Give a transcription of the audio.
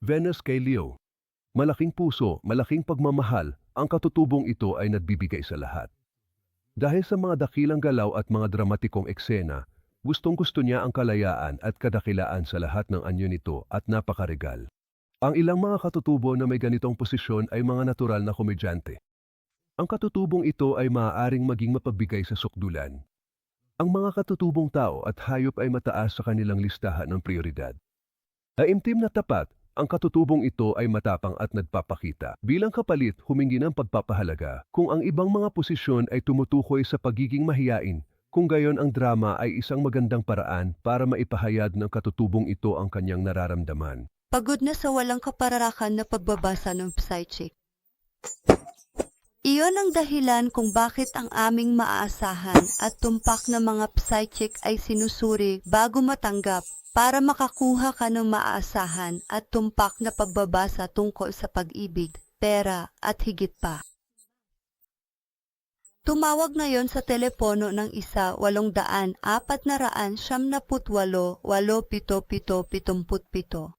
Venus kay Leo. Malaking puso, malaking pagmamahal, ang katutubong ito ay nagbibigay sa lahat. Dahil sa mga dakilang galaw at mga dramatikong eksena, gustong-gusto niya ang kalayaan at kadakilaan sa lahat ng anyo nito at napakaregal. Ang ilang mga katutubo na may ganitong posisyon ay mga natural na komedyante. Ang katutubong ito ay maaaring maging mapagbigay sa sukdulan. Ang mga katutubong tao at hayop ay mataas sa kanilang listahan ng prioridad. Taimtim na tapat, ang katutubong ito ay matapang at nagpapakita. Bilang kapalit, humingi ng pagpapahalaga kung ang ibang mga posisyon ay tumutukoy sa pagiging mahiyain, kung gayon ang drama ay isang magandang paraan para maipahayag ng katutubong ito ang kanyang nararamdaman. Pagod na sa walang kapararakan na pagbabasa ng psychic. Iyon ang dahilan kung bakit ang aming maaasahan at tumpak na mga psychic ay sinusuri bago matanggap para makakuha ka ng maaasahan at tumpak na pagbabasa tungkol sa pag-ibig, pera at higit pa. Tumawag ngayon sa telepono ng 1-800-478-8777